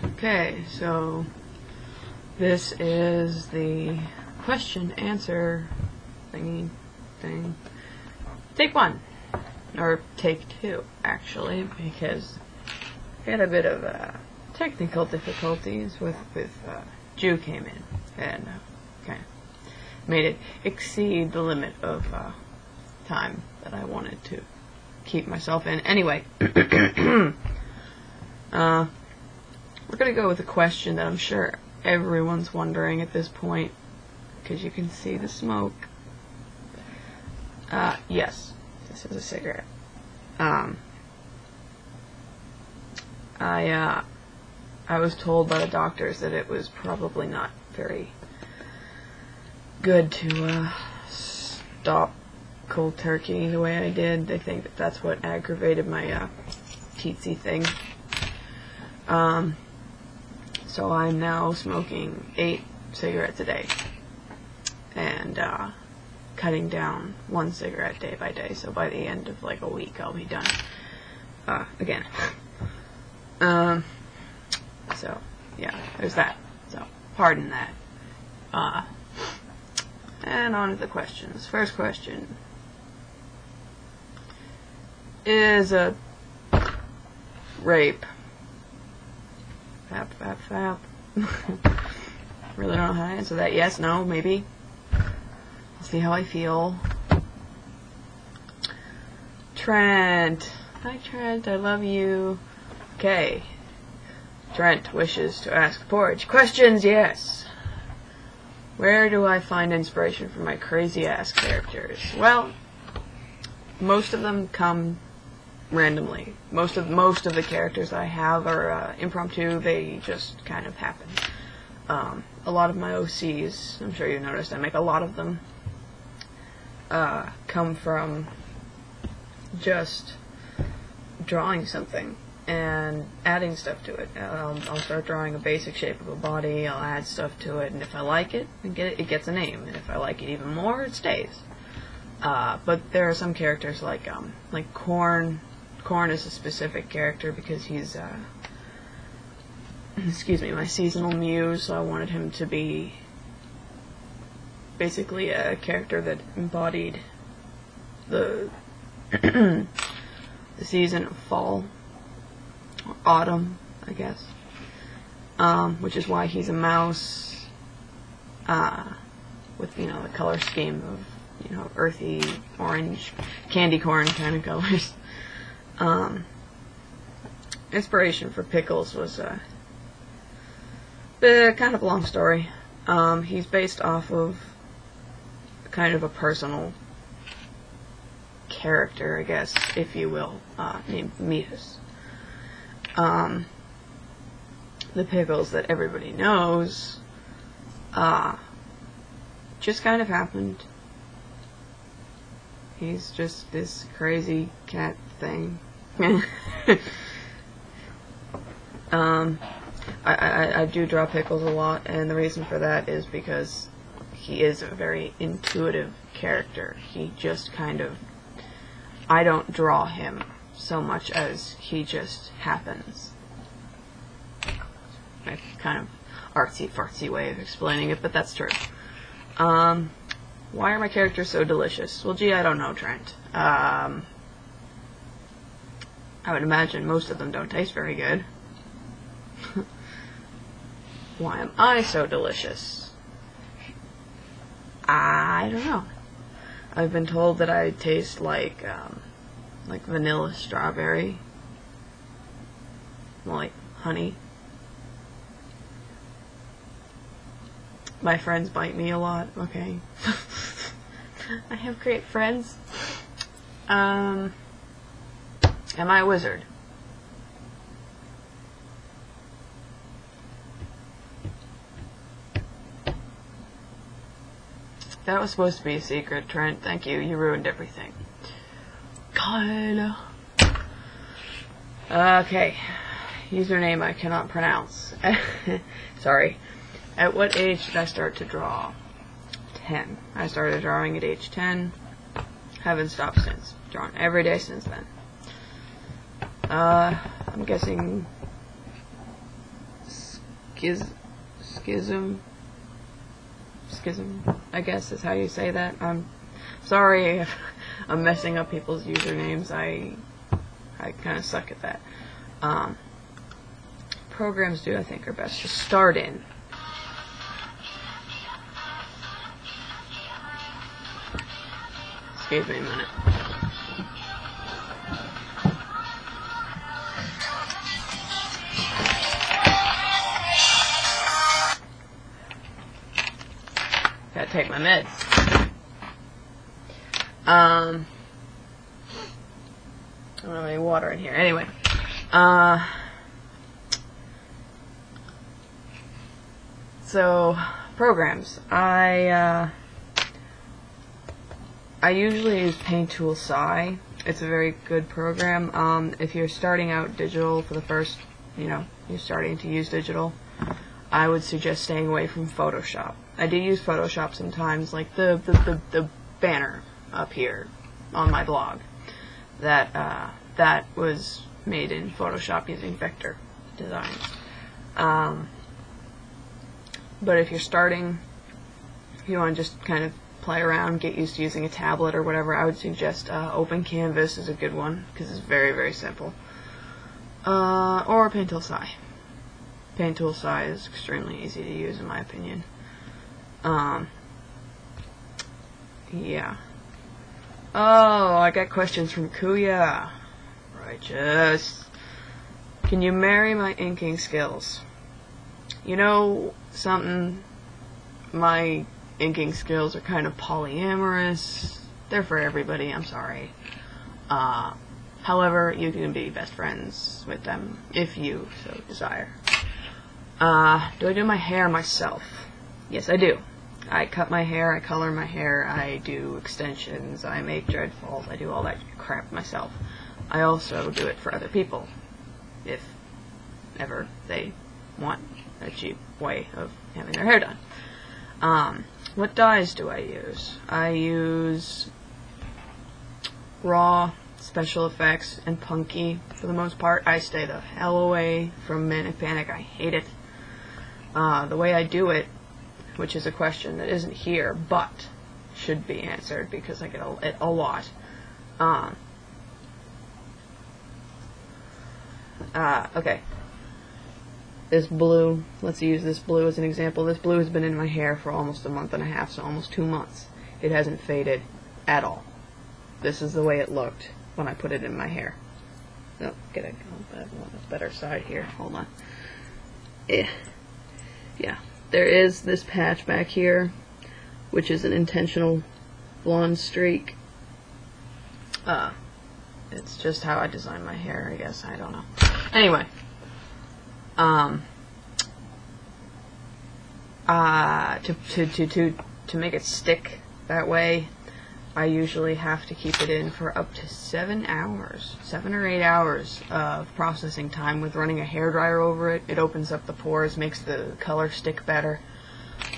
Okay, so this is the question answer thingy thing. Take 1. Or take 2, actually, because I had a bit of technical difficulties with Jew came in and made it exceed the limit of time that I wanted to keep myself in. Anyway, we're gonna go with a question that I'm sure everyone's wondering at this point, because you can see the smoke. Yes, this is a cigarette. I was told by the doctors that it was probably not very good to stop cold turkey the way I did. They think that that's what aggravated my teetsy thing. So I'm now smoking 8 cigarettes a day and cutting down 1 cigarette day by day. So by the end of like a week, I'll be done again. So yeah, there's that. So pardon that. And on to the questions. First question is a rape. Fap, fap, fap. Really don't know how to answer that. Yes, no, maybe. I'll see how I feel. Trent. Hi, Trent. I love you. Okay. Trent wishes to ask Porridge questions. Yes. Where do I find inspiration for my crazy-ass characters? Well, most of them come randomly. Most of the characters I have are impromptu. They just kind of happen. A lot of my OCs, I'm sure you noticed, I make a lot of them, come from just drawing something and adding stuff to it. I'll start drawing a basic shape of a body, I'll add stuff to it, and if I like it, it gets a name, and if I like it even more, it stays. But there are some characters like Korn. Korn is a specific character because he's, excuse me, my seasonal muse, so I wanted him to be basically a character that embodied the the season of fall, or autumn, I guess, which is why he's a mouse, with, the color scheme of, earthy, orange, candy corn kind of colors. Inspiration for Pickles was kind of a long story. He's based off of kind of a personal character, I guess, if you will, named Metis. The Pickles that everybody knows just kind of happened. He's just this crazy cat thing. I do draw Pickles a lot, and the reason for that is because he is a very intuitive character. He just kind of, I don't draw him so much as he just happens. A kind of artsy-fartsy way of explaining it, but that's true. Why are my characters so delicious? Well, gee, I don't know, Trent. I would imagine most of them don't taste very good. Why am I so delicious? I don't know. I've been told that I taste like vanilla strawberry, like honey. My friends bite me a lot, okay? I have great friends. Am I a wizard? That was supposed to be a secret, Trent. Thank you. You ruined everything. God. Okay. Username I cannot pronounce. Sorry. At what age did I start to draw? 10. I started drawing at age 10. Haven't stopped since. Drawn every day since then. I'm guessing schism, I guess is how you say that. I'm sorry if I'm messing up people's usernames. I kind of suck at that. Programs I think are best to start in. Excuse me a minute. Gotta take my meds. I don't have any water in here. Anyway, so programs. I usually use Paint Tool Sci. It's a very good program. If you're starting out digital for the first, you're starting to use digital, I would suggest staying away from Photoshop. I do use Photoshop sometimes, like the banner up here on my blog. That was made in Photoshop using vector designs. But if you're starting, if you want to just kind of play around, get used to using a tablet or whatever, I would suggest Open Canvas is a good one because it's very, very simple. Or Paint Tool Sci. Paint Tool Sci is extremely easy to use in my opinion. Yeah. Oh, I got questions from Kuya. Righteous. Can you marry my inking skills? You know something? My inking skills are kind of polyamorous. They're for everybody, I'm sorry. However, you can be best friends with them if you so desire. Do I do my hair myself? Yes, I do. I cut my hair, I color my hair, I do extensions, I make dreadfalls, I do all that crap myself. I also do it for other people, if ever they want a cheap way of having their hair done. What dyes do I use? I use raw, special effects, and punky for the most part. I stay the hell away from Manic Panic. I hate it. The way I do it, which is a question that isn't here, but should be answered because I get it a lot. Okay. This blue, let's use this blue as an example. This blue has been in my hair for almost a month and a half, so almost 2 months. It hasn't faded at all. This is the way it looked when I put it in my hair. Oh, get a better side here. Hold on. Yeah. There is this patch back here, which is an intentional blonde streak. It's just how I design my hair, I guess. I don't know. Anyway. To make it stick that way, I usually have to keep it in for up to 7 hours, 7 or 8 hours of processing time with running a hairdryer over it. It opens up the pores, makes the color stick better.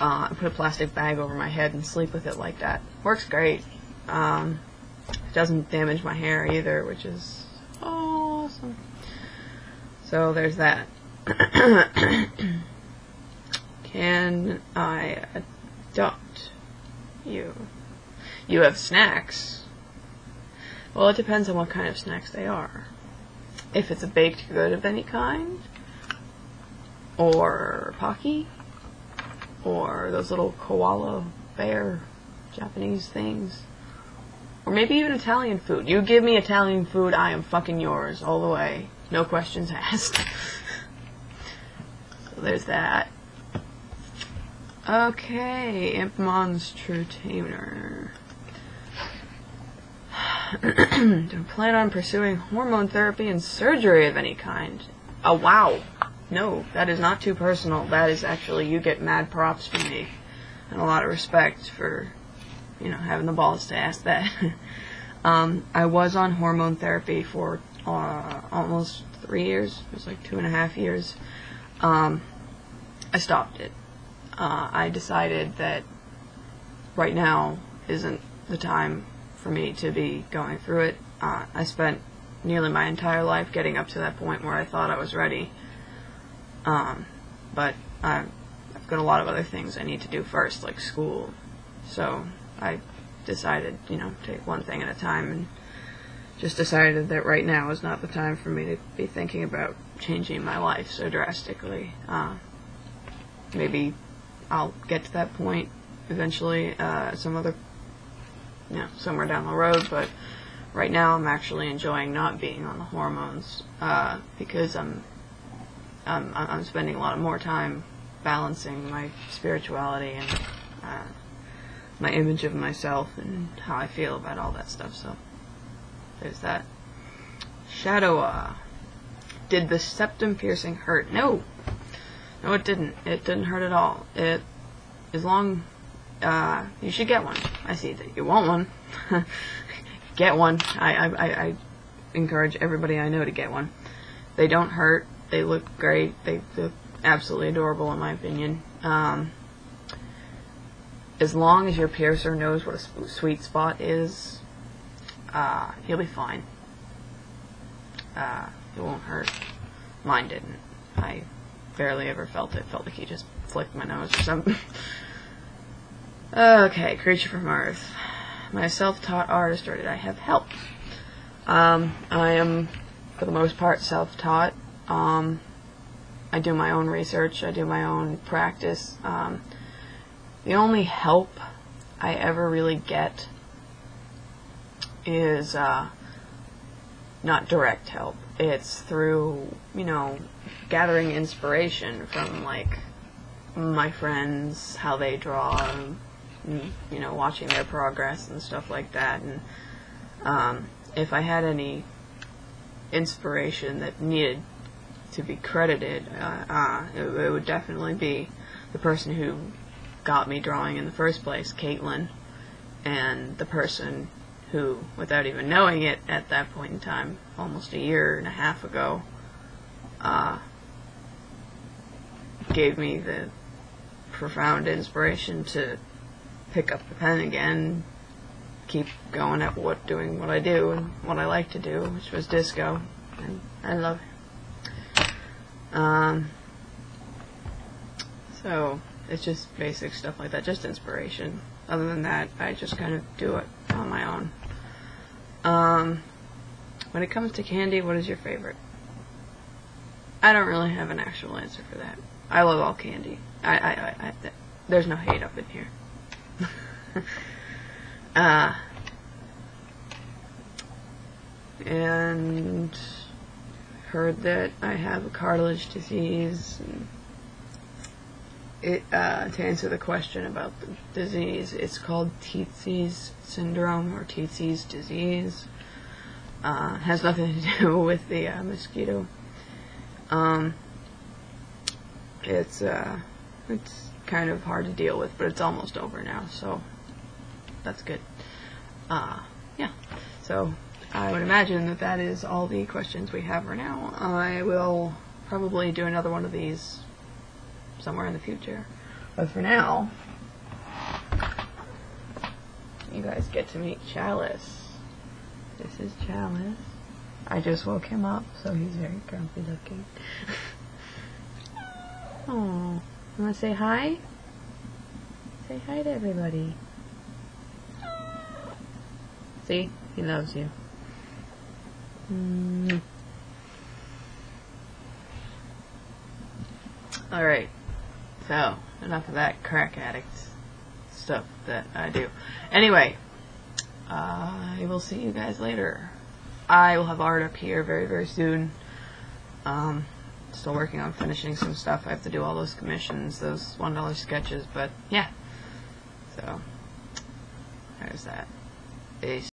I put a plastic bag over my head and sleep with it like that. Works great. It doesn't damage my hair either, which is awesome. So there's that. Can I adopt you? You have snacks. Well, it depends on what kind of snacks they are. If it's a baked good of any kind, or Pocky, or those little koala bear Japanese things, or maybe even Italian food. You give me Italian food, I am fucking yours all the way. No questions asked. So there's that. Okay, Impmon's True Tamer. Don't plan on pursuing hormone therapy and surgery of any kind. Oh, wow. No, that is not too personal. That is actually, you get mad props from me. And a lot of respect for, having the balls to ask that. I was on hormone therapy for almost 3 years. It was like 2.5 years. I stopped it. I decided that right now isn't the time for me to be going through it. I spent nearly my entire life getting up to that point where I thought I was ready. but I've got a lot of other things I need to do first, like school. So I decided, take one thing at a time, and just decided that right now is not the time for me to be thinking about changing my life so drastically. Maybe I'll get to that point eventually, somewhere down the road, but right now I'm actually enjoying not being on the hormones, because I'm spending a lot more time balancing my spirituality and my image of myself and how I feel about all that stuff. So there's that. Shadow. Did the septum piercing hurt? No, it didn't. It didn't hurt at all. You should get one. I see that you want one. Get one. I encourage everybody I know to get one. They don't hurt. They look great. They look absolutely adorable in my opinion. As long as your piercer knows what a sweet spot is, he'll be fine. It won't hurt. Mine didn't. I barely ever felt it. Felt like he just flicked my nose or something. Okay, creature from Earth. Am I a self-taught artist, or did I have help? I am, for the most part, self-taught. I do my own research. I do my own practice. The only help I ever really get is not direct help. It's through, gathering inspiration from, like, my friends, how they draw, and, watching their progress and stuff like that. And if I had any inspiration that needed to be credited, it would definitely be the person who got me drawing in the first place, Caitlin, and the person who, without even knowing it at that point in time, almost a year and a half ago, gave me the profound inspiration to pick up the pen again, keep going at doing what I do and what I like to do, which was disco, and I love it. So it's just basic stuff like that, just inspiration. Other than that, I just kind of do it on my own. When it comes to candy, what is your favorite? I don't really have an actual answer for that. I love all candy. There's no hate up in here. And heard that I have a cartilage disease. To answer the question about the disease, it's called Tietze's syndrome or Tietze's disease. It has nothing to do with the mosquito. It's kind of hard to deal with, but it's almost over now, so that's good. Yeah, so I would imagine that is all the questions we have for now. I will probably do another one of these somewhere in the future, but for now, you guys get to meet Chalice. This is Chalice. I just woke him up, so he's very grumpy looking. Oh, you want to say hi? Say hi to everybody. See? He loves you. Alright, so enough of that crack addict stuff that I do. Anyway, I will see you guys later. I will have art up here very, very soon. Still working on finishing some stuff. I have to do all those commissions, those $1 sketches, but yeah. So, there's that. Peace.